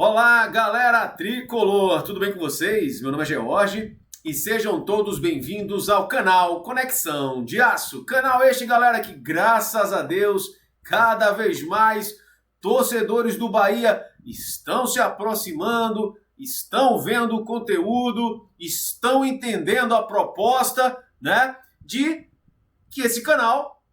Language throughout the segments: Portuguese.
Olá, galera tricolor, tudo bem com vocês? Meu nome é George e sejam todos bem-vindos ao canal Conexão de Aço. Canal este, galera, que graças a Deus, cada vez mais torcedores do Bahia estão se aproximando, estão vendo o conteúdo, estão entendendo a proposta, né, de que esse canal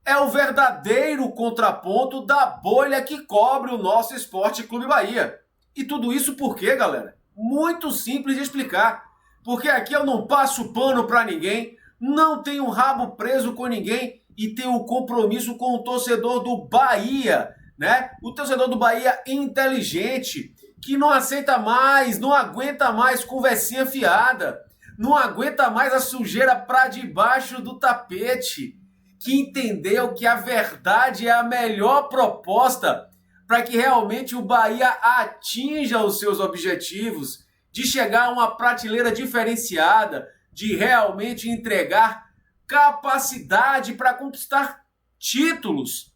é o verdadeiro contraponto da bolha que cobre o nosso Esporte Clube Bahia. E tudo isso por quê, galera? Muito simples de explicar. Porque aqui eu não passo pano para ninguém, não tenho rabo preso com ninguém e tenho um compromisso com o torcedor do Bahia, né? O torcedor do Bahia inteligente, que não aceita mais, não aguenta mais conversinha fiada, não aguenta mais a sujeira para debaixo do tapete, que entendeu que a verdade é a melhor proposta para que realmente o Bahia atinja os seus objetivos, de chegar a uma prateleira diferenciada, de realmente entregar capacidade para conquistar títulos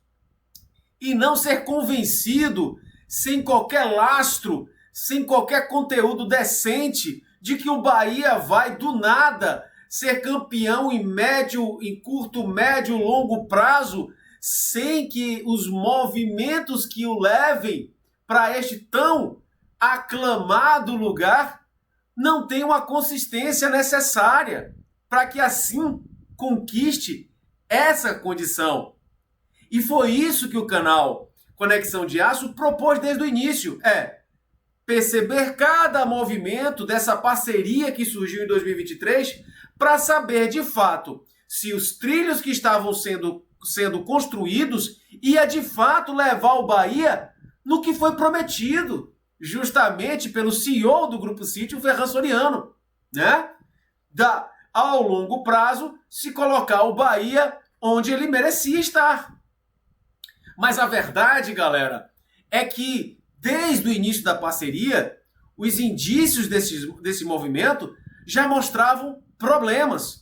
e não ser convencido, sem qualquer lastro, sem qualquer conteúdo decente, de que o Bahia vai do nada ser campeão em curto, médio, longo prazo, sem que os movimentos que o levem para este tão aclamado lugar não tenham a consistência necessária para que assim conquiste essa condição. E foi isso que o canal Conexão de Aço propôs desde o início, perceber cada movimento dessa parceria que surgiu em 2023 para saber de fato se os trilhos que estavam sendo construídos ia de fato levar o Bahia no que foi prometido, justamente pelo CEO do Grupo City, o Ferran Soriano, né? Ao longo prazo, se colocar o Bahia onde ele merecia estar. Mas a verdade, galera, é que desde o início da parceria, os indícios desse movimento já mostravam problemas.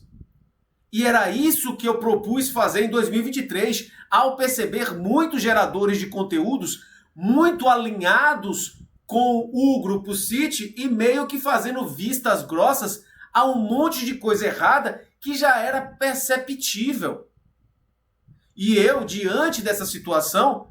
E era isso que eu propus fazer em 2023, ao perceber muitos geradores de conteúdos muito alinhados com o Grupo City e meio que fazendo vistas grossas a um monte de coisa errada que já era perceptível. E eu, diante dessa situação,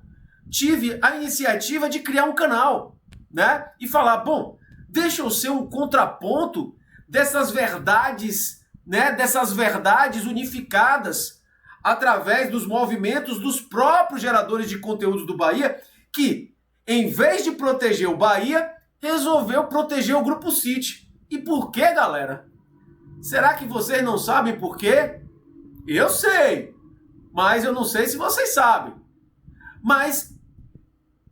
tive a iniciativa de criar um canal, né? E falar, bom, deixa eu ser um contraponto dessas verdades, né, dessas verdades unificadas através dos movimentos dos próprios geradores de conteúdos do Bahia, que, em vez de proteger o Bahia, resolveu proteger o Grupo City. E por quê, galera? Será que vocês não sabem por quê? Eu sei, mas eu não sei se vocês sabem. Mas,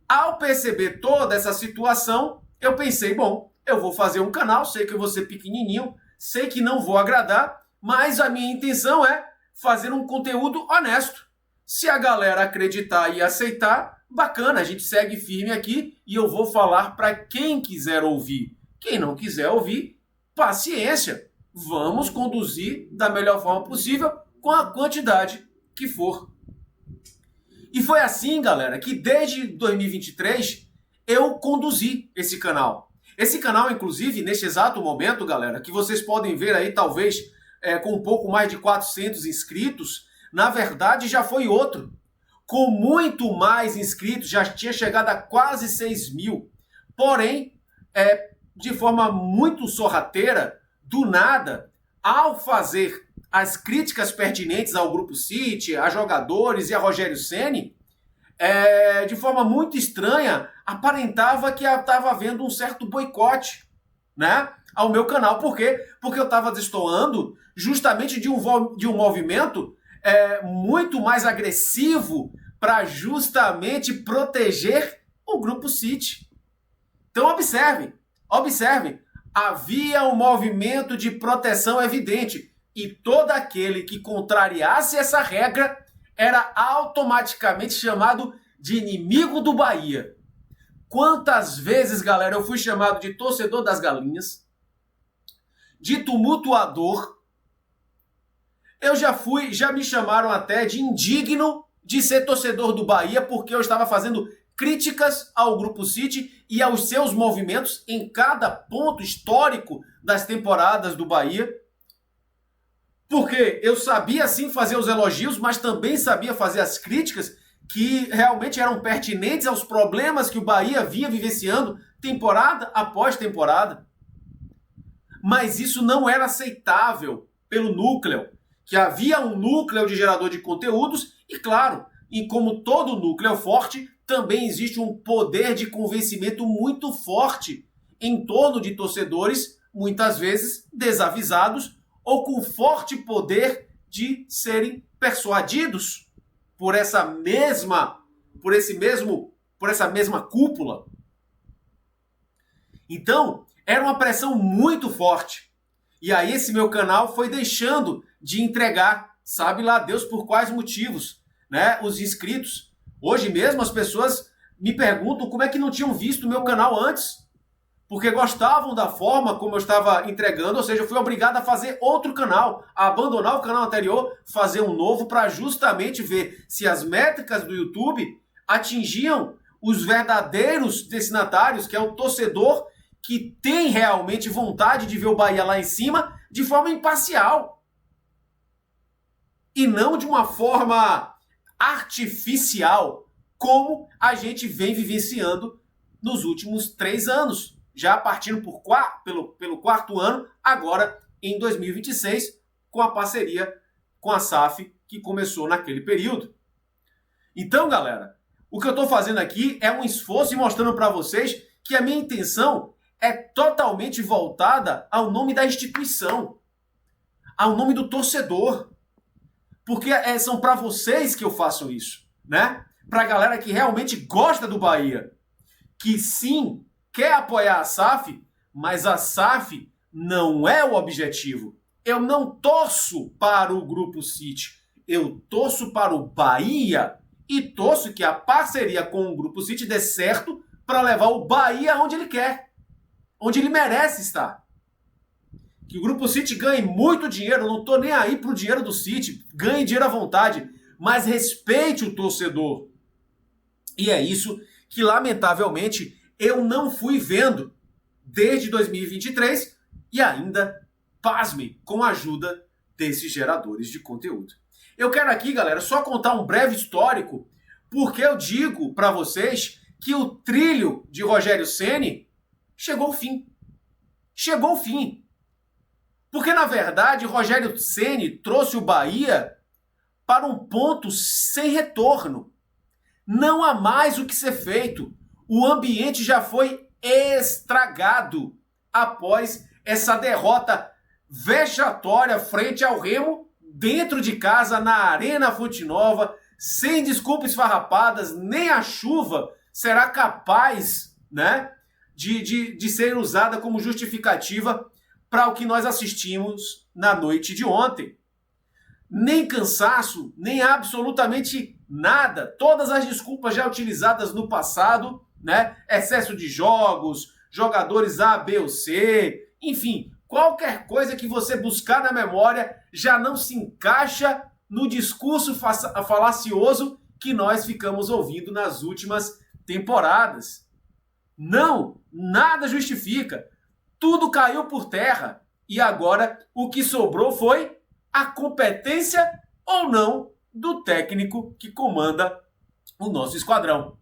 ao perceber toda essa situação, eu pensei, bom, eu vou fazer um canal, sei que eu vou ser pequenininho, sei que não vou agradar, mas a minha intenção é fazer um conteúdo honesto. Se a galera acreditar e aceitar, bacana, a gente segue firme aqui e eu vou falar para quem quiser ouvir. Quem não quiser ouvir, paciência. Vamos conduzir da melhor forma possível com a quantidade que for. E foi assim, galera, que desde 2023 eu conduzi esse canal. Esse canal, inclusive, neste exato momento, galera, que vocês podem ver aí, talvez, com um pouco mais de 400 inscritos, na verdade já foi outro. Com muito mais inscritos, já tinha chegado a quase 6 mil. Porém, de forma muito sorrateira, do nada, ao fazer as críticas pertinentes ao Grupo City, a jogadores e a Rogério Ceni, de forma muito estranha, aparentava que estava havendo um certo boicote, né, ao meu canal. Por quê? Porque eu estava destoando justamente de um movimento muito mais agressivo para justamente proteger o Grupo City. Então observem, havia um movimento de proteção evidente e todo aquele que contrariasse essa regra era automaticamente chamado de inimigo do Bahia. Quantas vezes, galera, eu fui chamado de torcedor das galinhas, de tumultuador. Já me chamaram até de indigno de ser torcedor do Bahia porque eu estava fazendo críticas ao Grupo City e aos seus movimentos em cada ponto histórico das temporadas do Bahia. Porque eu sabia sim fazer os elogios, mas também sabia fazer as críticas que realmente eram pertinentes aos problemas que o Bahia vinha vivenciando temporada após temporada. Mas isso não era aceitável pelo núcleo, que havia um núcleo de gerador de conteúdos e, claro, e como todo núcleo forte, também existe um poder de convencimento muito forte em torno de torcedores, muitas vezes desavisados ou com forte poder de serem persuadidos por essa mesma cúpula. Então, era uma pressão muito forte. E aí esse meu canal foi deixando de entregar, sabe lá Deus por quais motivos, né? Os inscritos. Hoje mesmo as pessoas me perguntam como é que não tinham visto o meu canal antes. Porque gostavam da forma como eu estava entregando, ou seja, eu fui obrigado a fazer outro canal, a abandonar o canal anterior, fazer um novo para justamente ver se as métricas do YouTube atingiam os verdadeiros destinatários, que é o torcedor que tem realmente vontade de ver o Bahia lá em cima de forma imparcial. E não de uma forma artificial, como a gente vem vivenciando nos últimos 3 anos. Já partindo pelo quarto ano, agora em 2026, com a parceria com a SAF, que começou naquele período. Então, galera, o que eu estou fazendo aqui é um esforço e mostrando para vocês que a minha intenção é totalmente voltada ao nome da instituição, ao nome do torcedor. Porque são para vocês que eu faço isso, né? Para a galera que realmente gosta do Bahia, que sim, quer apoiar a SAF, mas a SAF não é o objetivo. Eu não torço para o Grupo City, eu torço para o Bahia e torço que a parceria com o Grupo City dê certo para levar o Bahia onde ele quer, onde ele merece estar. Que o Grupo City ganhe muito dinheiro, eu não estou nem aí para o dinheiro do City, ganhe dinheiro à vontade, mas respeite o torcedor. E é isso que, lamentavelmente, eu não fui vendo desde 2023 e ainda, pasme, com a ajuda desses geradores de conteúdo. Eu quero aqui, galera, só contar um breve histórico, porque eu digo para vocês que o trilho de Rogério Ceni chegou ao fim. Chegou ao fim. Porque, na verdade, Rogério Ceni trouxe o Bahia para um ponto sem retorno. Não há mais o que ser feito. O ambiente já foi estragado após essa derrota vexatória frente ao Remo, dentro de casa, na Arena Fonte Nova, sem desculpas esfarrapadas, nem a chuva será capaz, né, de ser usada como justificativa para o que nós assistimos na noite de ontem. Nem cansaço, nem absolutamente nada. Todas as desculpas já utilizadas no passado, né? Excesso de jogos, jogadores A, B ou C, enfim, qualquer coisa que você buscar na memória já não se encaixa no discurso falacioso que nós ficamos ouvindo nas últimas temporadas. Não, nada justifica. Tudo caiu por terra e agora o que sobrou foi a competência ou não do técnico que comanda o nosso esquadrão.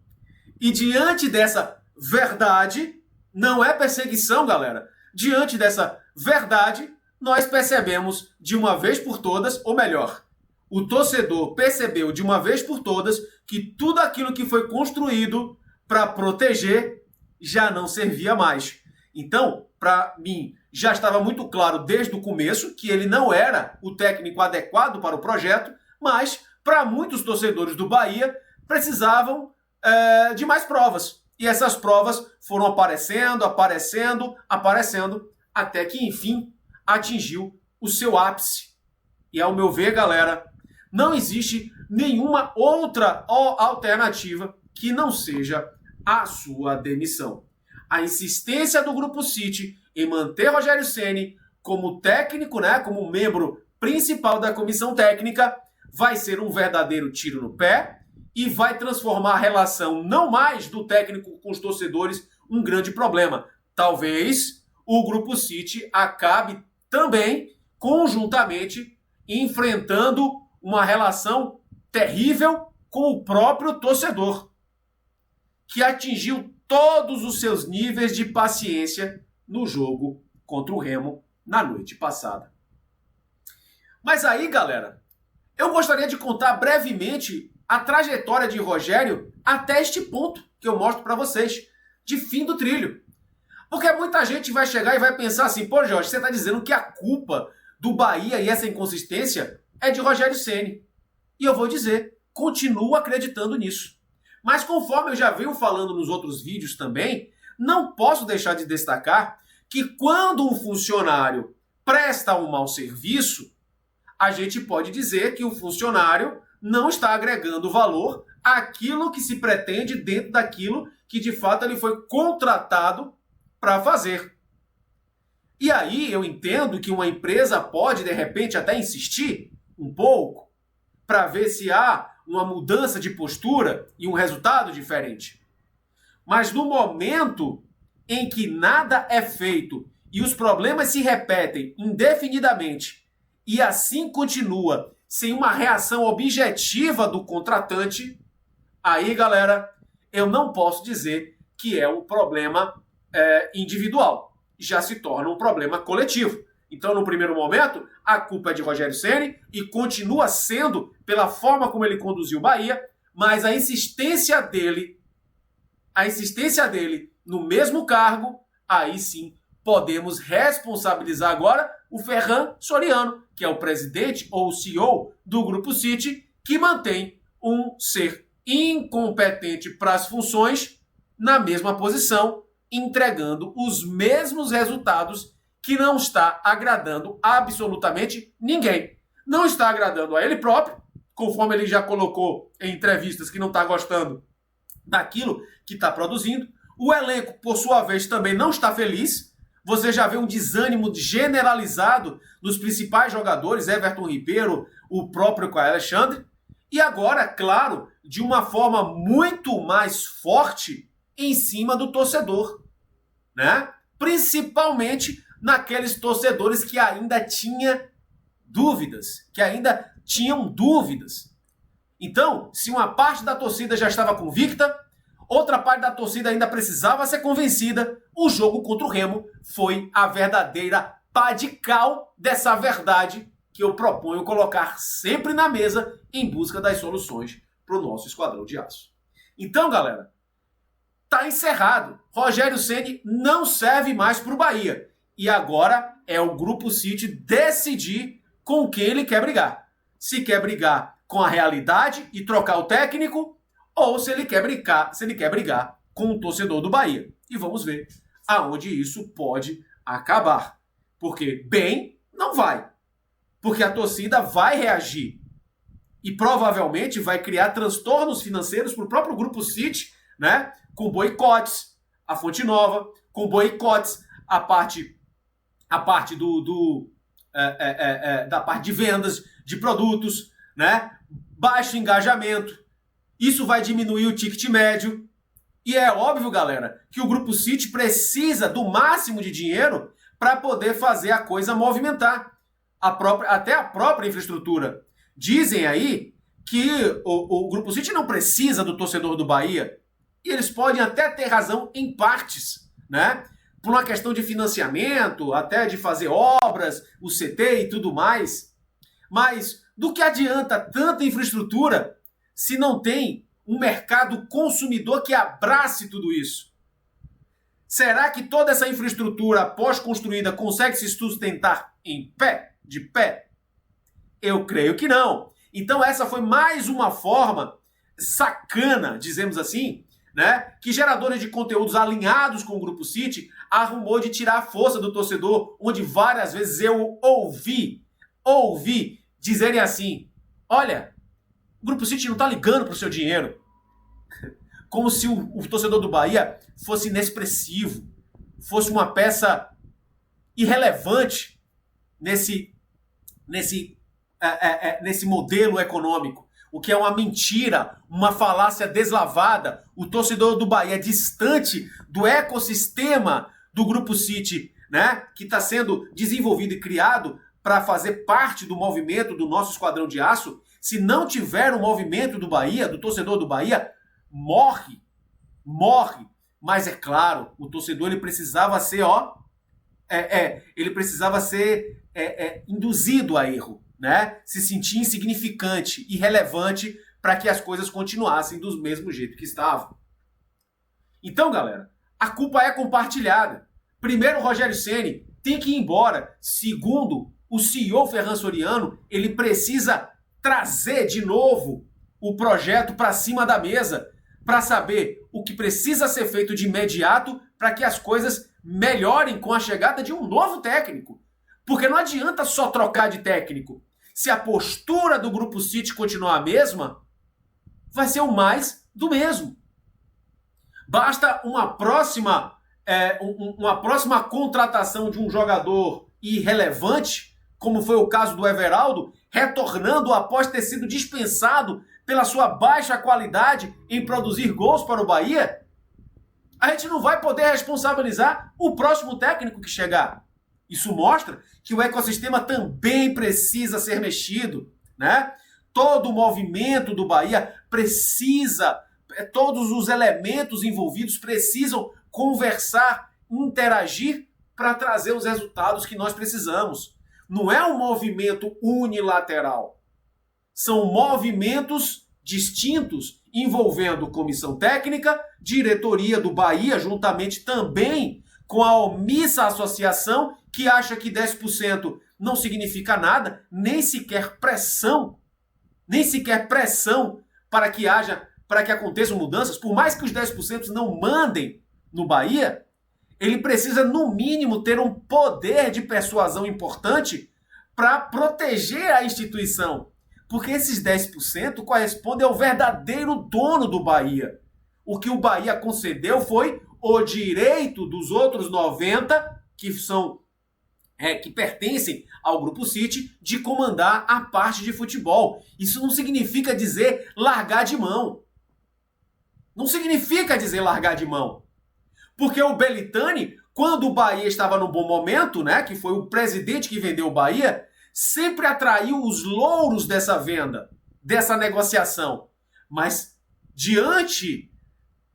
E diante dessa verdade, não é perseguição, galera. Diante dessa verdade, nós percebemos de uma vez por todas, ou melhor, o torcedor percebeu de uma vez por todas que tudo aquilo que foi construído para proteger já não servia mais. Então, para mim, já estava muito claro desde o começo que ele não era o técnico adequado para o projeto, mas para muitos torcedores do Bahia precisavam de mais provas. E essas provas foram aparecendo, até que, enfim, atingiu o seu ápice. E, ao meu ver, galera, não existe nenhuma outra alternativa que não seja a sua demissão. A insistência do Grupo City em manter Rogério Ceni como técnico, né, como membro principal da comissão técnica, vai ser um verdadeiro tiro no pé e vai transformar a relação não mais do técnico com os torcedores um grande problema. Talvez o Grupo City acabe também, conjuntamente, enfrentando uma relação terrível com o próprio torcedor, que atingiu todos os seus níveis de paciência no jogo contra o Remo na noite passada. Mas aí, galera, eu gostaria de contar brevemente a trajetória de Rogério até este ponto que eu mostro para vocês, de fim do trilho. Porque muita gente vai chegar e vai pensar assim, pô, Jorge, você está dizendo que a culpa do Bahia e essa inconsistência é de Rogério Ceni. E eu vou dizer, continuo acreditando nisso. Mas conforme eu já venho falando nos outros vídeos também, não posso deixar de destacar que quando um funcionário presta um mau serviço, a gente pode dizer que o funcionário não está agregando valor àquilo que se pretende dentro daquilo que de fato ele foi contratado para fazer. E aí eu entendo que uma empresa pode de repente até insistir um pouco para ver se há uma mudança de postura e um resultado diferente. Mas no momento em que nada é feito e os problemas se repetem indefinidamente e assim continua sem uma reação objetiva do contratante, aí, galera, eu não posso dizer que é um problema individual. Já se torna um problema coletivo. Então, no primeiro momento, a culpa é de Rogério Ceni e continua sendo pela forma como ele conduziu o Bahia, mas a insistência dele no mesmo cargo, aí sim podemos responsabilizar agora o Ferran Soriano, que é o presidente ou o CEO do Grupo City, que mantém um ser incompetente para as funções na mesma posição, entregando os mesmos resultados que não está agradando absolutamente ninguém. Não está agradando a ele próprio, conforme ele já colocou em entrevistas que não está gostando daquilo que está produzindo. O elenco, por sua vez, também não está feliz. Você já vê um desânimo generalizado nos principais jogadores, Everton Ribeiro, o próprio Caio Alexandre. E agora, claro, de uma forma muito mais forte em cima do torcedor, né? Principalmente naqueles torcedores que ainda tinham dúvidas. Então, se uma parte da torcida já estava convicta, outra parte da torcida ainda precisava ser convencida, o jogo contra o Remo foi a verdadeira pá de cal dessa verdade que eu proponho colocar sempre na mesa em busca das soluções para o nosso esquadrão de aço. Então, galera, tá encerrado. Rogério Ceni não serve mais para o Bahia. E agora é o Grupo City decidir com quem ele quer brigar. Se quer brigar com a realidade e trocar o técnico, ou se ele quer brigar com o torcedor do Bahia. E vamos ver aonde isso pode acabar. Porque bem, não vai. Porque a torcida vai reagir. E provavelmente vai criar transtornos financeiros para o próprio Grupo City, né? Com boicotes à Fonte Nova, com boicotes à parte da parte de vendas de produtos, né? Baixo engajamento. Isso vai diminuir o ticket médio. E é óbvio, galera, que o Grupo City precisa do máximo de dinheiro para poder fazer a coisa movimentar. Até a própria infraestrutura. Dizem aí que o Grupo City não precisa do torcedor do Bahia. E eles podem até ter razão em partes, né? Por uma questão de financiamento, até de fazer obras, o CT e tudo mais. Mas do que adianta tanta infraestrutura se não tem um mercado consumidor que abrace tudo isso? Será que toda essa infraestrutura pós-construída consegue se sustentar em pé? De pé? Eu creio que não. Então essa foi mais uma forma sacana, dizemos assim, né, que geradores de conteúdos alinhados com o Grupo City arrumou de tirar a força do torcedor, onde várias vezes eu ouvi dizerem assim, olha, o Grupo City não está ligando para o seu dinheiro. Como se o torcedor do Bahia fosse inexpressivo, fosse uma peça irrelevante nesse modelo econômico. o que é uma mentira, uma falácia deslavada. O torcedor do Bahia é distante do ecossistema do Grupo City, né, que está sendo desenvolvido e criado para fazer parte do movimento do nosso Esquadrão de Aço. Se não tiver o movimento do Bahia, do torcedor do Bahia, morre. Mas é claro, o torcedor ele precisava ser, induzido a erro, né? Se sentir insignificante, irrelevante, para que as coisas continuassem do mesmo jeito que estavam. Então, galera, a culpa é compartilhada. Primeiro, o Rogério Ceni tem que ir embora. Segundo, o CEO Ferran Soriano, ele precisa trazer de novo o projeto para cima da mesa, para saber o que precisa ser feito de imediato para que as coisas melhorem com a chegada de um novo técnico. Porque não adianta só trocar de técnico. Se a postura do Grupo City continuar a mesma, vai ser o mais do mesmo. Basta uma próxima contratação de um jogador irrelevante, como foi o caso do Everaldo, retornando após ter sido dispensado pela sua baixa qualidade em produzir gols para o Bahia, a gente não vai poder responsabilizar o próximo técnico que chegar. Isso mostra que o ecossistema também precisa ser mexido, né? Todo o movimento do Bahia precisa, todos os elementos envolvidos precisam conversar, interagir para trazer os resultados que nós precisamos. Não é um movimento unilateral. São movimentos distintos envolvendo comissão técnica, diretoria do Bahia, juntamente também com a omissa associação que acha que 10% não significa nada, nem sequer pressão para que aconteçam mudanças. Por mais que os 10% não mandem no Bahia, ele precisa, no mínimo, ter um poder de persuasão importante para proteger a instituição. Porque esses 10% correspondem ao verdadeiro dono do Bahia. O que o Bahia concedeu foi o direito dos outros 90%, que pertencem ao Grupo City, de comandar a parte de futebol. Isso não significa dizer largar de mão. Não significa dizer largar de mão. Porque o Belitani, quando o Bahia estava num bom momento, né, que foi o presidente que vendeu o Bahia, sempre atraiu os louros dessa venda, dessa negociação. Mas, diante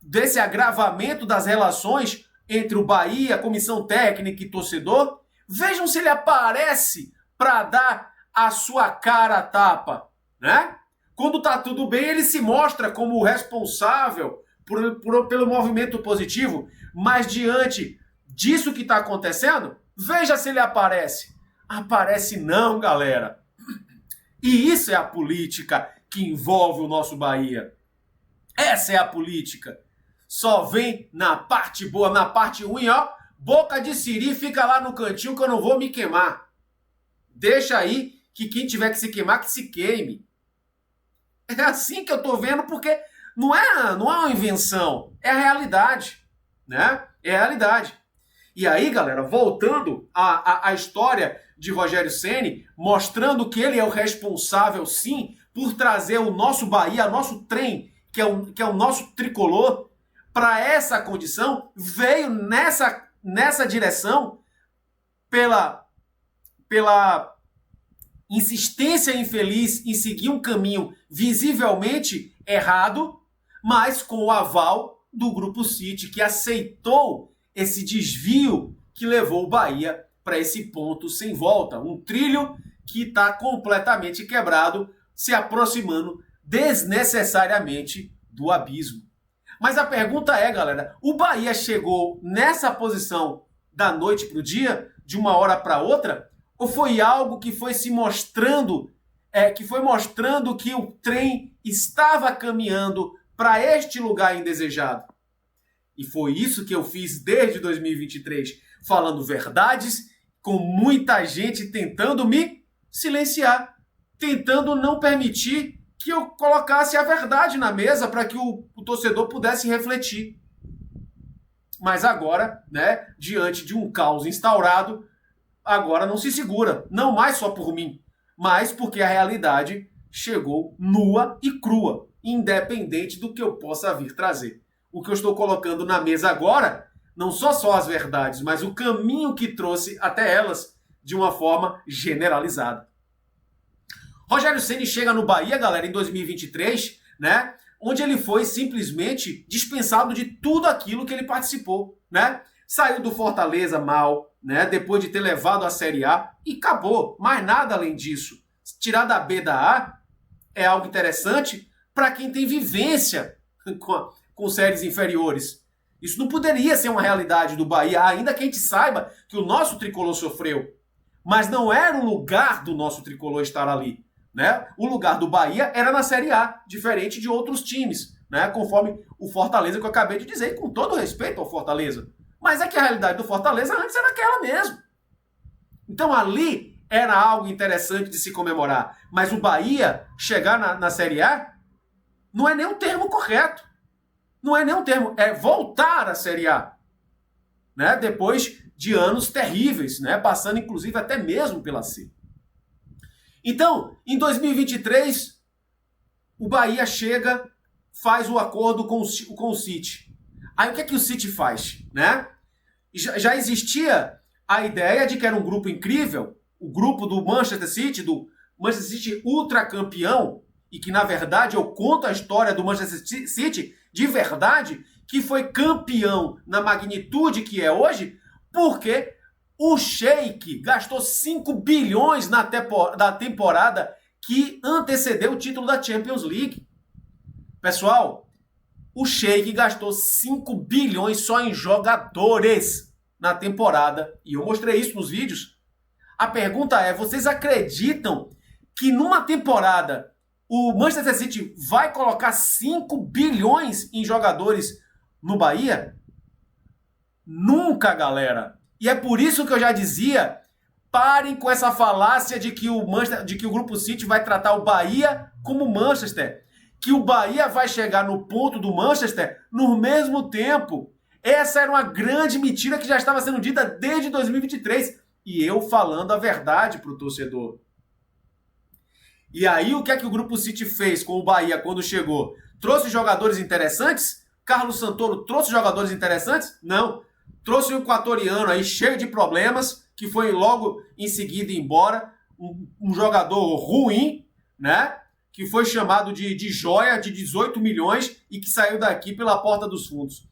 desse agravamento das relações entre o Bahia, comissão técnica e torcedor, vejam se ele aparece para dar a sua cara a tapa, né? Quando tá tudo bem, ele se mostra como o responsável pelo movimento positivo, mas diante disso que está acontecendo, veja se ele aparece. Aparece não, galera. E isso é a política que envolve o nosso Bahia. Essa é a política. Só vem na parte boa, na parte ruim, boca de siri, fica lá no cantinho que eu não vou me queimar. Deixa aí que quem tiver que se queimar, que se queime. É assim que eu tô vendo, porque não é uma invenção, é a realidade, né? É a realidade. E aí, galera, voltando à história de Rogério Ceni, mostrando que ele é o responsável, sim, por trazer o nosso Bahia, nosso trem, que é o nosso tricolor, para essa condição, veio nessa direção pela insistência infeliz em seguir um caminho visivelmente errado, mas com o aval do Grupo City, que aceitou esse desvio que levou o Bahia para esse ponto sem volta. Um trilho que está completamente quebrado, se aproximando desnecessariamente do abismo. Mas a pergunta é, galera, o Bahia chegou nessa posição da noite para o dia, de uma hora para outra, ou foi algo que foi se mostrando, que foi mostrando que o trem estava caminhando para este lugar indesejado? E foi isso que eu fiz desde 2023, falando verdades, com muita gente tentando me silenciar, tentando não permitir que eu colocasse a verdade na mesa para que o torcedor pudesse refletir. Mas agora, né, diante de um caos instaurado, agora não se segura. Não mais só por mim, mas porque a realidade chegou nua e crua, independente do que eu possa vir trazer. O que eu estou colocando na mesa agora não são só as verdades, mas o caminho que trouxe até elas de uma forma generalizada. Rogério Ceni chega no Bahia, galera, em 2023, né? Onde ele foi simplesmente dispensado de tudo aquilo que ele participou, né? Saiu do Fortaleza mal, né? Depois de ter levado a Série A e acabou. Mais nada além disso. Tirar da B da A é algo interessante para quem tem vivência com séries inferiores. Isso não poderia ser uma realidade do Bahia, ainda que a gente saiba que o nosso tricolor sofreu. Mas não era o lugar do nosso tricolor estar ali, né? O lugar do Bahia era na Série A, diferente de outros times, né? Conforme o Fortaleza que eu acabei de dizer, com todo respeito ao Fortaleza. Mas é que a realidade do Fortaleza antes era aquela mesmo. Então ali era algo interessante de se comemorar. Mas o Bahia chegar na Série A não é nem um termo correto. Não é nem um termo, é voltar à Série A, né? Depois de anos terríveis, né? Passando inclusive até mesmo pela C. Então, em 2023, o Bahia chega, faz o acordo com o City. Aí o que é que o City faz, né? Já existia a ideia de que era um grupo incrível, o grupo do Manchester City ultra campeão, e que na verdade eu conto a história do Manchester City de verdade, que foi campeão na magnitude que é hoje, porque o Sheik gastou 5 bilhões na temporada que antecedeu o título da Champions League. Pessoal, o Sheik gastou 5 bilhões só em jogadores na temporada. E eu mostrei isso nos vídeos. A pergunta é, vocês acreditam que numa temporada o Manchester City vai colocar 5 bilhões em jogadores no Bahia? Nunca, galera. E é por isso que eu já dizia, parem com essa falácia de que o Grupo City vai tratar o Bahia como Manchester. Que o Bahia vai chegar no ponto do Manchester no mesmo tempo. Essa era uma grande mentira que já estava sendo dita desde 2023. E eu falando a verdade para o torcedor. E aí o que é que o Grupo City fez com o Bahia quando chegou? Trouxe jogadores interessantes? Carlos Santoro trouxe jogadores interessantes? Não. Trouxe um equatoriano aí cheio de problemas, que foi logo em seguida embora. Um jogador ruim, né? Que foi chamado de joia de 18 milhões e que saiu daqui pela porta dos fundos.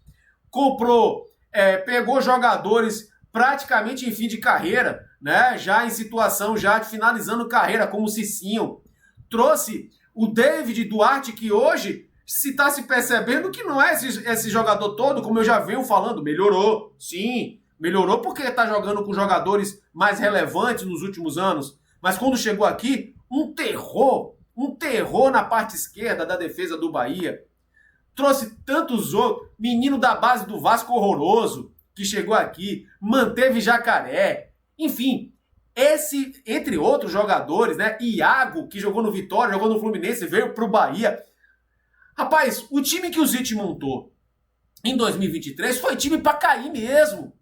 Pegou jogadores praticamente em fim de carreira, né? Já em situação já de finalizando carreira, como o Cicinho. Trouxe o David Duarte, que hoje se está se percebendo que não é esse jogador todo, como eu já venho falando, melhorou. Sim, melhorou porque está jogando com jogadores mais relevantes nos últimos anos. Mas quando chegou aqui, um terror na parte esquerda da defesa do Bahia. Trouxe tantos outros, menino da base do Vasco horroroso, que chegou aqui, manteve Jacaré, enfim, entre outros jogadores, né? Iago, que jogou no Vitória, jogou no Fluminense, veio pro Bahia. Rapaz, o time que o City montou em 2023 foi time pra cair mesmo.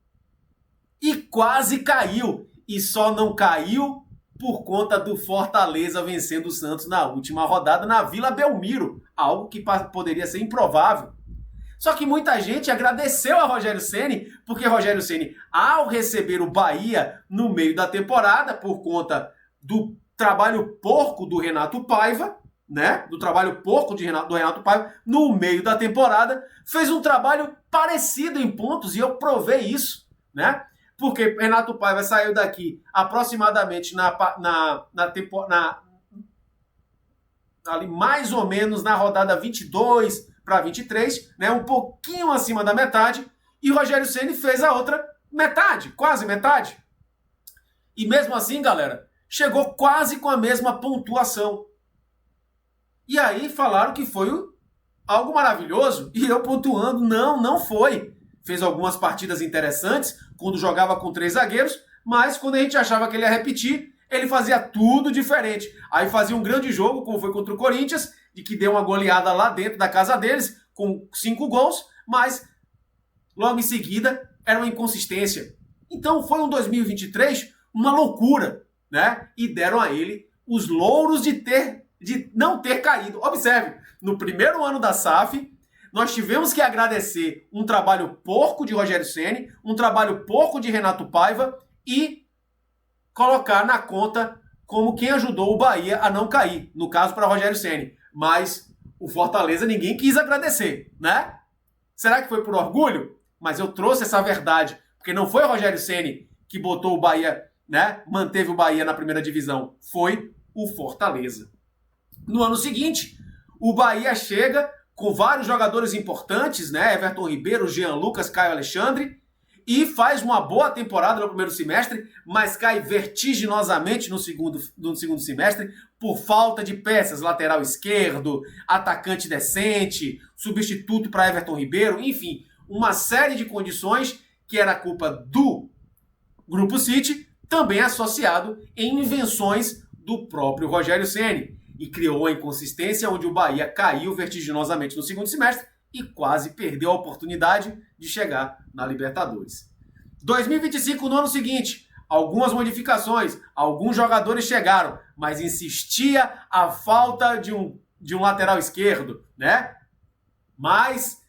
E quase caiu. E só não caiu por conta do Fortaleza vencendo o Santos na última rodada na Vila Belmiro. Algo que poderia ser improvável. Só que muita gente agradeceu a Rogério Ceni, porque Rogério Ceni, ao receber o Bahia no meio da temporada, por conta do trabalho porco do Renato Paiva, né? Do trabalho porco do Renato Paiva, no meio da temporada, fez um trabalho parecido em pontos, e eu provei isso, né? Porque Renato Paiva saiu daqui aproximadamente ali mais ou menos na rodada 22 para 23, né, um pouquinho acima da metade, e o Rogério Ceni fez a outra metade, quase metade. E mesmo assim, galera, chegou quase com a mesma pontuação. E aí falaram que foi algo maravilhoso, e eu pontuando, não foi. Fez algumas partidas interessantes, quando jogava com 3 zagueiros, mas quando a gente achava que ele ia repetir, ele fazia tudo diferente. Aí fazia um grande jogo, como foi contra o Corinthians, de que deu uma goleada lá dentro da casa deles, com 5 gols, mas logo em seguida era uma inconsistência. Então foi um 2023 uma loucura, né? E deram a ele os louros de de não ter caído. Observe, no primeiro ano da SAF, nós tivemos que agradecer um trabalho porco de Rogério Ceni, um trabalho porco de Renato Paiva e colocar na conta como quem ajudou o Bahia a não cair, no caso para Rogério Ceni. Mas o Fortaleza ninguém quis agradecer, né? Será que foi por orgulho? Mas eu trouxe essa verdade, porque não foi o Rogério Ceni que botou o Bahia, né? Manteve o Bahia na primeira divisão, foi o Fortaleza. No ano seguinte, o Bahia chega com vários jogadores importantes, né? Everton Ribeiro, Jean Lucas, Caio Alexandre, e faz uma boa temporada no primeiro semestre, mas cai vertiginosamente no segundo semestre por falta de peças, lateral esquerdo, atacante decente, substituto para Everton Ribeiro, enfim, uma série de condições que era culpa do Grupo City, também associado em invenções do próprio Rogério Ceni, e criou a inconsistência onde o Bahia caiu vertiginosamente no segundo semestre e quase perdeu a oportunidade de chegar na Libertadores. 2025, no ano seguinte, algumas modificações, alguns jogadores chegaram, mas insistia a falta de um lateral esquerdo, né? Mais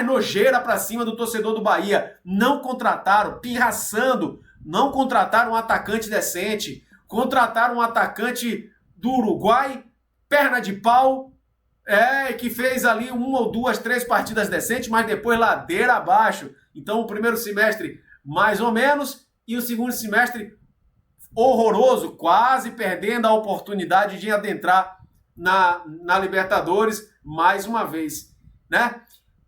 nojeira para cima do torcedor do Bahia. Não contrataram, pirraçando, não contrataram um atacante decente, contrataram um atacante do Uruguai, perna de pau, que fez ali 1 ou 2, 3 partidas decentes, mas depois ladeira abaixo. Então o primeiro semestre mais ou menos, e o segundo semestre horroroso, quase perdendo a oportunidade de adentrar na Libertadores mais uma vez, né?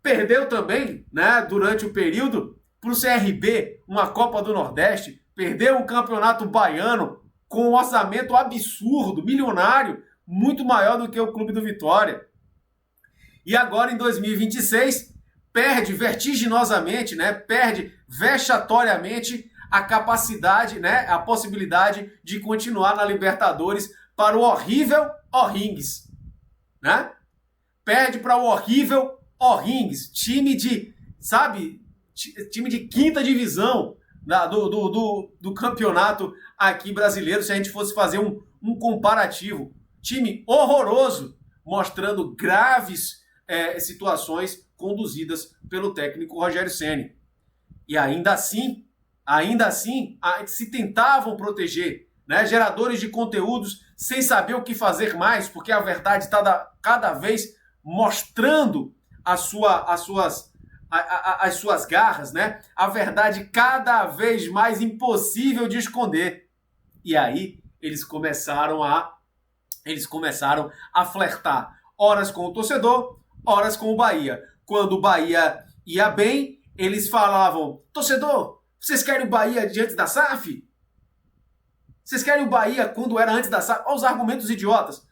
Perdeu também, né, durante o período, para o CRB, uma Copa do Nordeste, perdeu um campeonato baiano com um orçamento absurdo, milionário, muito maior do que o Clube do Vitória. E agora, em 2026, perde vertiginosamente, né, perde vexatoriamente a capacidade, né, a possibilidade de continuar na Libertadores para o horrível O'Rings, né? Perde para o horrível O'Rings, time de, sabe, time de quinta divisão do campeonato aqui brasileiro, se a gente fosse fazer um comparativo. Time horroroso, mostrando graves situações conduzidas pelo técnico Rogério Ceni. E ainda assim, se tentavam proteger, né, geradores de conteúdos sem saber o que fazer mais, porque a verdade está cada vez mostrando as suas garras, né? A verdade cada vez mais impossível de esconder. E aí eles começaram a flertar, horas com o torcedor, horas com o Bahia. Quando o Bahia ia bem, eles falavam: torcedor, vocês querem o Bahia diante da SAF? Vocês querem o Bahia quando era antes da SAF? Olha os argumentos idiotas.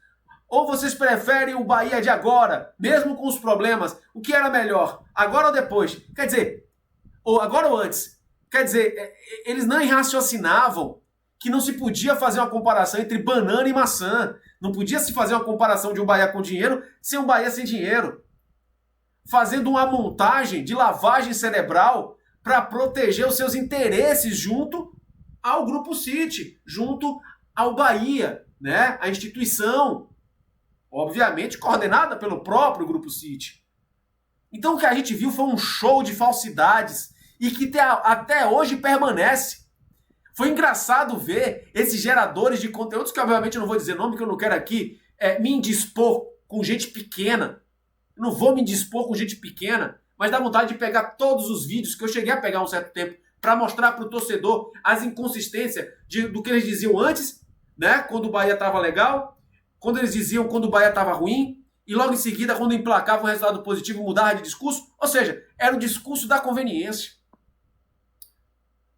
Ou vocês preferem o Bahia de agora, mesmo com os problemas? O que era melhor, agora ou depois? Quer dizer, ou agora ou antes? Quer dizer, eles não raciocinavam que não se podia fazer uma comparação entre banana e maçã. Não podia se fazer uma comparação de um Bahia com dinheiro sem um Bahia sem dinheiro. Fazendo uma montagem de lavagem cerebral para proteger os seus interesses junto ao Grupo City, junto ao Bahia, né? A instituição, obviamente coordenada pelo próprio Grupo City. Então o que a gente viu foi um show de falsidades e que até hoje permanece. Foi engraçado ver esses geradores de conteúdos, que obviamente eu não vou dizer nome, porque eu não quero aqui me indispor com gente pequena. Eu não vou me indispor com gente pequena, mas dá vontade de pegar todos os vídeos que eu cheguei a pegar um certo tempo para mostrar para o torcedor as inconsistências do que eles diziam antes, né, quando o Bahia estava legal, quando eles diziam quando o Bahia estava ruim, e logo em seguida, quando emplacava um resultado positivo, mudava de discurso. Ou seja, era o discurso da conveniência.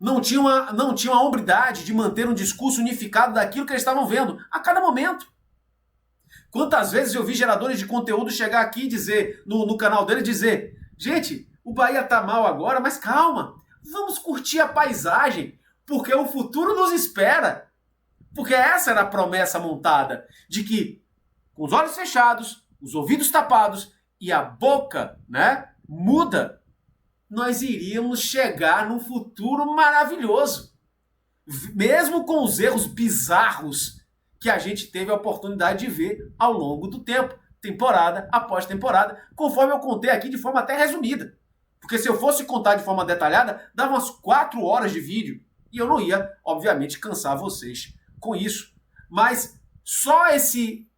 Não tinha uma hombridade de manter um discurso unificado daquilo que eles estavam vendo a cada momento. Quantas vezes eu vi geradores de conteúdo chegar aqui e dizer, no canal dele, dizer: gente, o Bahia tá mal agora, mas calma, vamos curtir a paisagem, porque o futuro nos espera. Porque essa era a promessa montada, de que, com os olhos fechados, os ouvidos tapados e a boca, né, muda, nós iríamos chegar num futuro maravilhoso. Mesmo com os erros bizarros que a gente teve a oportunidade de ver ao longo do tempo, temporada após temporada, conforme eu contei aqui de forma até resumida. Porque se eu fosse contar de forma detalhada, dava umas 4 horas de vídeo. E eu não ia, obviamente, cansar vocês com isso. Mas só esse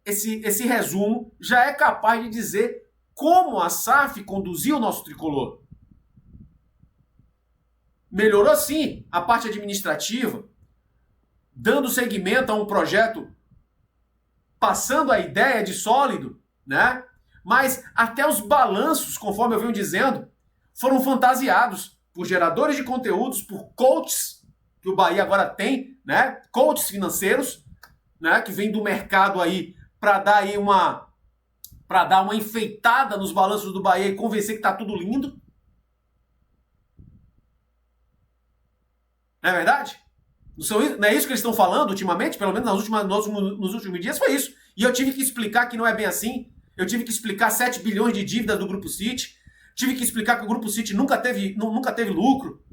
resumo já é capaz de dizer como a SAF conduziu o nosso tricolor. Melhorou sim a parte administrativa, dando seguimento a um projeto, passando a ideia de sólido, né? Mas até os balanços, conforme eu venho dizendo, foram fantasiados por geradores de conteúdos, por coaches, que o Bahia agora tem, né? Coaches financeiros, né? Que vem do mercado aí para dar aí uma enfeitada nos balanços do Bahia e convencer que tá tudo lindo. Não é verdade? Não é isso que eles estão falando ultimamente? Pelo menos nos últimos dias foi isso. E eu tive que explicar que não é bem assim. Eu tive que explicar 7 bilhões de dívidas do Grupo City. Tive que explicar que o Grupo City nunca teve lucro.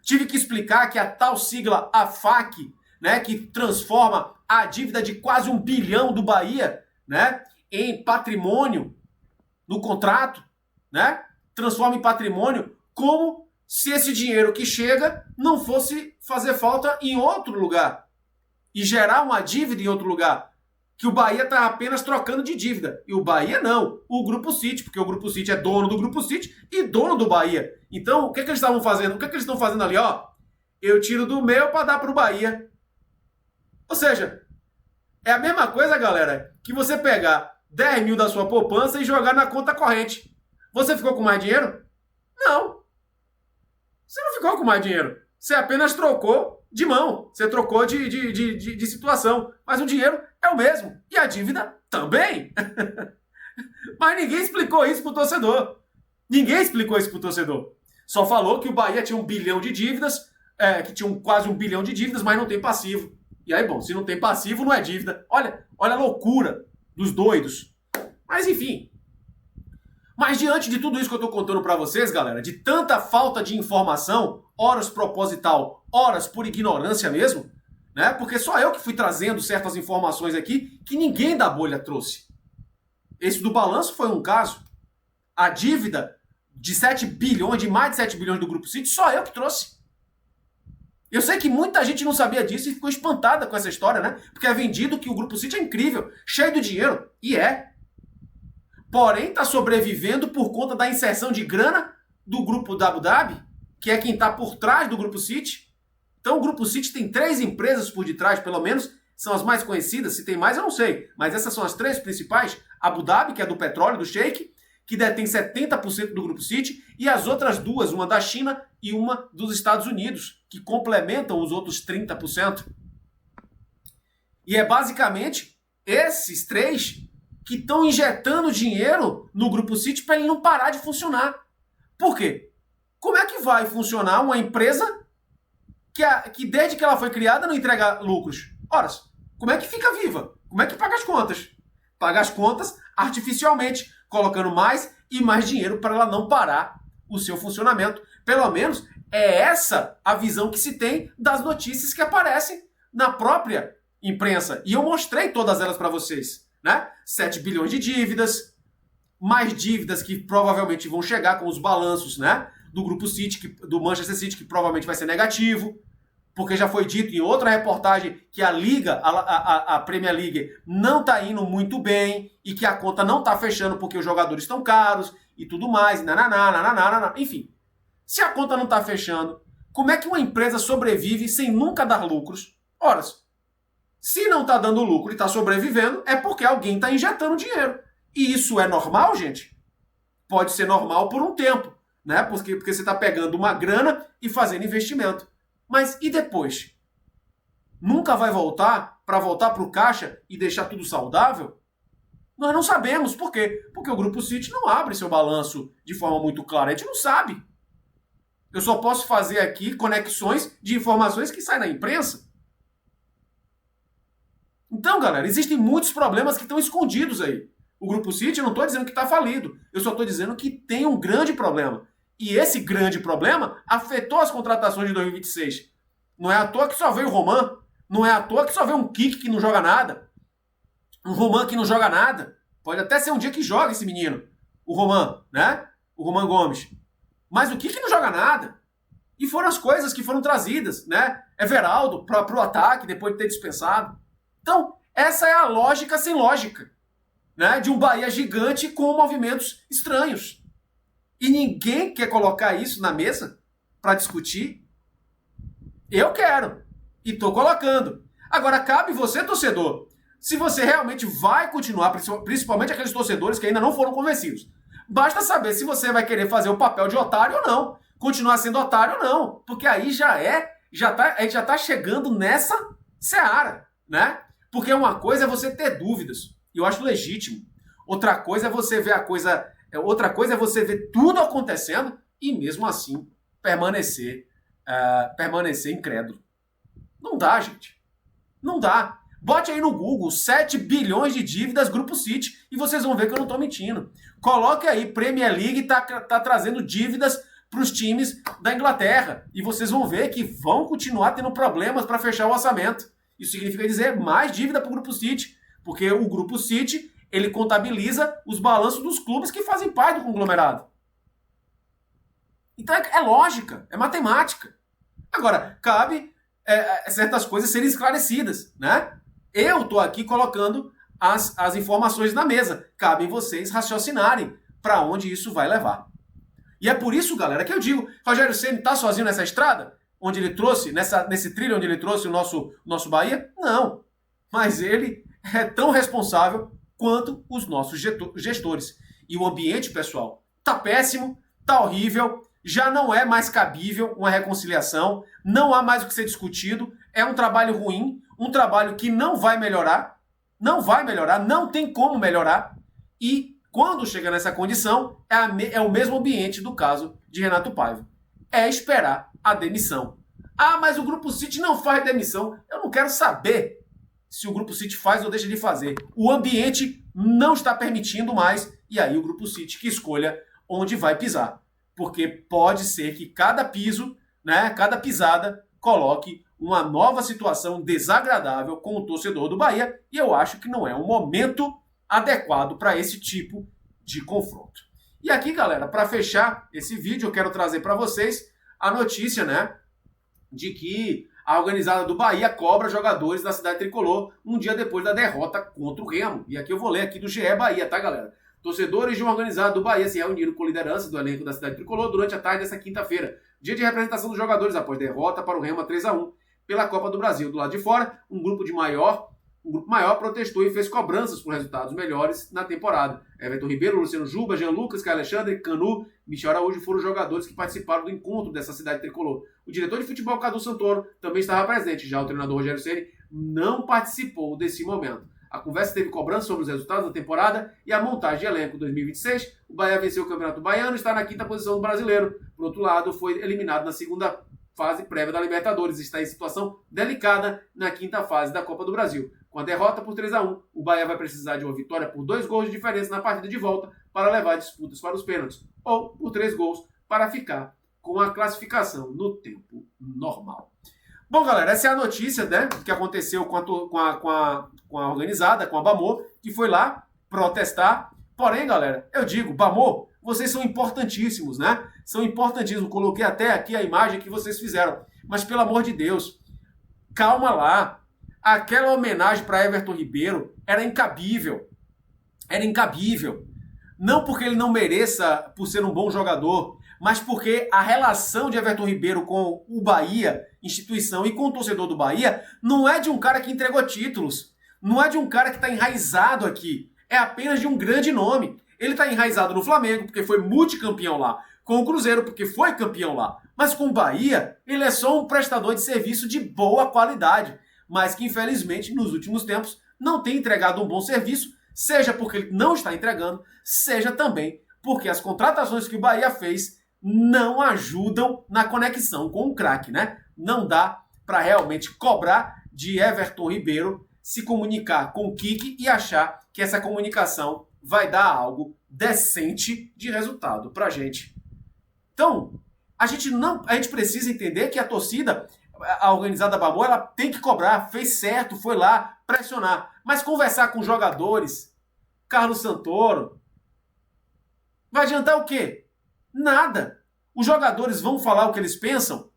Tive que explicar que a tal sigla AFAC, né, que transforma a dívida de quase 1 bilhão do Bahia, né, em patrimônio no contrato, né, transforma em patrimônio como se esse dinheiro que chega não fosse fazer falta em outro lugar e gerar uma dívida em outro lugar. Que o Bahia está apenas trocando de dívida. E o Bahia não. O Grupo City, porque o Grupo City é dono do Grupo City e dono do Bahia. Então, o que eles estavam fazendo? O que eles estão fazendo ali? Ó, eu tiro do meu para dar para o Bahia. Ou seja, é a mesma coisa, galera, que você pegar 10 mil da sua poupança e jogar na conta corrente. Você ficou com mais dinheiro? Não. Você não ficou com mais dinheiro. Você apenas trocou de mão. Você trocou de situação. Mas o dinheiro é o mesmo. E a dívida também. Mas ninguém explicou isso pro torcedor. Ninguém explicou isso pro torcedor. Só falou que o Bahia tinha 1 bilhão de dívidas, que tinha quase 1 bilhão de dívidas, mas não tem passivo. E aí, bom, se não tem passivo, não é dívida. Olha a loucura dos doidos. Mas enfim. Mas diante de tudo isso que eu estou contando para vocês, galera, de tanta falta de informação, horas proposital, horas por ignorância mesmo, né? Porque só eu que fui trazendo certas informações aqui que ninguém da bolha trouxe. Esse do balanço foi um caso. A dívida de 7 bilhões, de mais de 7 bilhões do Grupo City, só eu que trouxe. Eu sei que muita gente não sabia disso e ficou espantada com essa história, né? Porque é vendido que o Grupo City é incrível, cheio de dinheiro. E é. Porém, está sobrevivendo por conta da inserção de grana do Grupo da Abu Dhabi, que é quem está por trás do Grupo City. Então, o Grupo City tem 3 empresas por detrás, pelo menos, são as mais conhecidas. Se tem mais, eu não sei. Mas essas são as 3 principais. Abu Dhabi, que é do petróleo, do Sheik, que detém 70% do Grupo City, e as outras 2, uma da China e uma dos Estados Unidos, que complementam os outros 30%. E é basicamente esses 3 que estão injetando dinheiro no Grupo City para ele não parar de funcionar. Por quê? Como é que vai funcionar uma empresa que desde que ela foi criada não entrega lucros? Ora, como é que fica viva? Como é que paga as contas? Paga as contas artificialmente, colocando mais e mais dinheiro para ela não parar o seu funcionamento. Pelo menos é essa a visão que se tem das notícias que aparecem na própria imprensa. E eu mostrei todas elas para vocês. Né? 7 bilhões de dívidas, mais dívidas que provavelmente vão chegar com os balanços, né, do Grupo City, do Manchester City, que provavelmente vai ser negativo, porque já foi dito em outra reportagem que a Liga, a Premier League, não está indo muito bem e que a conta não está fechando porque os jogadores estão caros e tudo mais, enfim. Se a conta não está fechando, como é que uma empresa sobrevive sem nunca dar lucros? Ora, se não está dando lucro e está sobrevivendo, é porque alguém está injetando dinheiro. E isso é normal, gente? Pode ser normal por um tempo, né? Porque você está pegando uma grana e fazendo investimento. Mas e depois? Nunca vai voltar para o caixa e deixar tudo saudável? Nós não sabemos. Por quê? Porque o Grupo City não abre seu balanço de forma muito clara. A gente não sabe. Eu só posso fazer aqui conexões de informações que saem na imprensa. Então, galera, existem muitos problemas que estão escondidos aí. O Grupo City, eu não estou dizendo que está falido. Eu só estou dizendo que tem um grande problema. E esse grande problema afetou as contratações de 2026. Não é à toa que só veio o Roman. Não é à toa que só veio um Kik que não joga nada. Um Roman que não joga nada. Pode até ser um dia que joga esse menino. O Roman, né? O Roman Gomes. Mas o que não joga nada? E foram as coisas que foram trazidas, né? Everaldo para o ataque depois de ter dispensado. Então, essa é a lógica sem lógica, né? De um Bahia gigante com movimentos estranhos. E ninguém quer colocar isso na mesa para discutir. Eu quero. E estou colocando. Agora, cabe você, torcedor, se você realmente vai continuar, principalmente aqueles torcedores que ainda não foram convencidos. Basta saber se você vai querer fazer o papel de otário ou não. Continuar sendo otário ou não. Porque aí a gente já tá chegando nessa seara, né? Porque uma coisa é você ter dúvidas. E eu acho legítimo. Outra coisa é você ver outra coisa é você ver tudo acontecendo e mesmo assim permanecer incrédulo. Não dá, gente. Não dá. Bote aí no Google 7 bilhões de dívidas Grupo City e vocês vão ver que eu não estou mentindo. Coloque aí Premier League tá trazendo dívidas para os times da Inglaterra e vocês vão ver que vão continuar tendo problemas para fechar o orçamento. Isso significa dizer mais dívida para o Grupo City, porque o Grupo City ele contabiliza os balanços dos clubes que fazem parte do conglomerado. Então é lógica, é matemática. Agora, cabe certas coisas serem esclarecidas, né? Eu estou aqui colocando as informações na mesa. Cabem vocês raciocinarem para onde isso vai levar. E é por isso, galera, que eu digo, Rogério Ceni está sozinho nessa estrada? Onde ele trouxe, nesse trilho onde ele trouxe o nosso Bahia? Não. Mas ele é tão responsável quanto os nossos gestores. E o ambiente, pessoal, tá péssimo, tá horrível, já não é mais cabível uma reconciliação, não há mais o que ser discutido, é um trabalho ruim, um trabalho que não vai melhorar, não tem como melhorar, e quando chega nessa condição, é o mesmo ambiente do caso de Renato Paiva. É esperar a demissão. Ah, mas o Grupo City não faz demissão. Eu não quero saber se o Grupo City faz ou deixa de fazer. O ambiente não está permitindo mais, e aí o Grupo City que escolha onde vai pisar. Porque pode ser que cada piso, né, cada pisada, coloque uma nova situação desagradável com o torcedor do Bahia, e eu acho que não é um momento adequado para esse tipo de confronto. E aqui, galera, para fechar esse vídeo, eu quero trazer para vocês a notícia, né, de que a organizada do Bahia cobra jogadores da cidade tricolor um dia depois da derrota contra o Remo. E aqui eu vou ler aqui do GE Bahia, tá, galera? Torcedores de uma organizada do Bahia se reuniram com liderança do elenco da cidade tricolor durante a tarde dessa quinta-feira, dia de representação dos jogadores após derrota para o Remo 3-1 pela Copa do Brasil. Do lado de fora, um grupo maior protestou e fez cobranças por resultados melhores na temporada. Everton Ribeiro, Luciano Juba, Jean Lucas, Caio Alexandre, Canu, Michel Araújo foram os jogadores que participaram do encontro dessa cidade tricolor. O diretor de futebol, Cadu Santoro, também estava presente. Já o treinador Rogério Ceni não participou desse momento. A conversa teve cobrança sobre os resultados da temporada e a montagem de elenco 2026. O Bahia venceu o Campeonato Baiano e está na quinta posição do Brasileiro. Por outro lado, foi eliminado na segunda fase prévia da Libertadores. Está em situação delicada na quinta fase da Copa do Brasil. Com a derrota por 3-1, o Bahia vai precisar de uma vitória por 2 gols de diferença na partida de volta para levar disputas para os pênaltis, ou por 3 gols para ficar com a classificação no tempo normal. Bom, galera, essa é a notícia, né, que aconteceu com a organizada, com a Bamor, que foi lá protestar. Porém, galera, eu digo, Bamor, vocês são importantíssimos, né? São importantíssimos. Coloquei até aqui a imagem que vocês fizeram. Mas, pelo amor de Deus, calma lá. Aquela homenagem para Everton Ribeiro era incabível. Era incabível. Não porque ele não mereça por ser um bom jogador, mas porque a relação de Everton Ribeiro com o Bahia, instituição, e com o torcedor do Bahia, não é de um cara que entregou títulos. Não é de um cara que está enraizado aqui. É apenas de um grande nome. Ele está enraizado no Flamengo, porque foi multicampeão lá. Com o Cruzeiro, porque foi campeão lá. Mas com o Bahia, ele é só um prestador de serviço de boa qualidade. Mas que, infelizmente, nos últimos tempos, não tem entregado um bom serviço, seja porque ele não está entregando, seja também porque as contratações que o Bahia fez não ajudam na conexão com o craque, né? Não dá para realmente cobrar de Everton Ribeiro se comunicar com o Kiki e achar que essa comunicação vai dar algo decente de resultado pra gente. Então, a gente precisa entender que a torcida, a organizada Bamor, ela tem que cobrar, fez certo, foi lá pressionar. Mas conversar com jogadores, Carlos Santoro, vai adiantar o quê? Nada. Os jogadores vão falar o que eles pensam?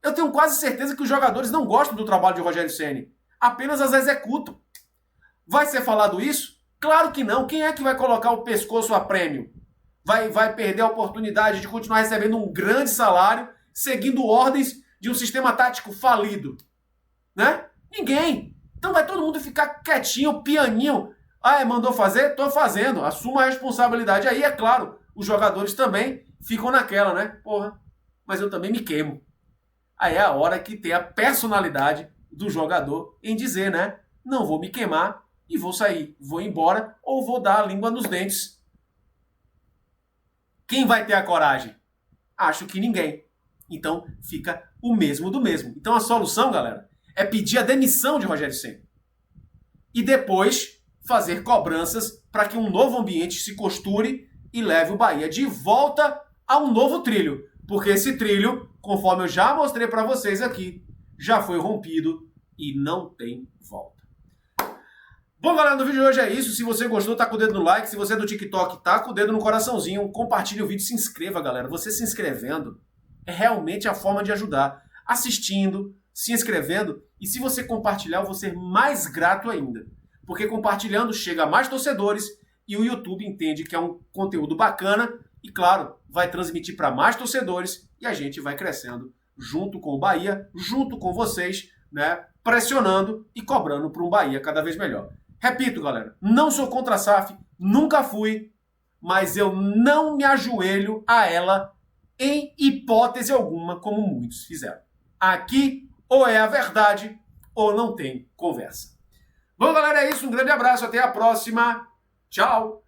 Eu tenho quase certeza que os jogadores não gostam do trabalho de Rogério Ceni. Apenas as executam. Vai ser falado isso? Claro que não. Quem é que vai colocar o pescoço a prêmio? Vai perder a oportunidade de continuar recebendo um grande salário, seguindo ordens de um sistema tático falido? Né? Ninguém. Então vai todo mundo ficar quietinho, pianinho. Ah, mandou fazer? Tô fazendo. Assuma a responsabilidade. Aí, é claro, os jogadores também ficam naquela, né? Porra, mas eu também me queimo. Aí é a hora que tem a personalidade do jogador em dizer, né? Não vou me queimar e vou sair. Vou embora ou vou dar a língua nos dentes. Quem vai ter a coragem? Acho que ninguém. Então fica o mesmo do mesmo. Então a solução, galera, é pedir a demissão de Rogério Ceni. E depois fazer cobranças para que um novo ambiente se costure e leve o Bahia de volta a um novo trilho. Porque esse trilho, conforme eu já mostrei para vocês aqui, já foi rompido e não tem volta. Bom, galera, no vídeo de hoje é isso. Se você gostou, tá com o dedo no like. Se você é do TikTok, tá com o dedo no coraçãozinho. Compartilhe o vídeo, se inscreva, galera. Você se inscrevendo é realmente a forma de ajudar. Assistindo, se inscrevendo. E se você compartilhar, eu vou ser mais grato ainda. Porque compartilhando chega a mais torcedores e o YouTube entende que é um conteúdo bacana e, claro, vai transmitir para mais torcedores e a gente vai crescendo junto com o Bahia, junto com vocês, né? Pressionando e cobrando para um Bahia cada vez melhor. Repito, galera, não sou contra a SAF, nunca fui, mas eu não me ajoelho a ela em hipótese alguma, como muitos fizeram. Aqui ou é a verdade ou não tem conversa. Bom, galera, é isso. Um grande abraço. Até a próxima. Tchau.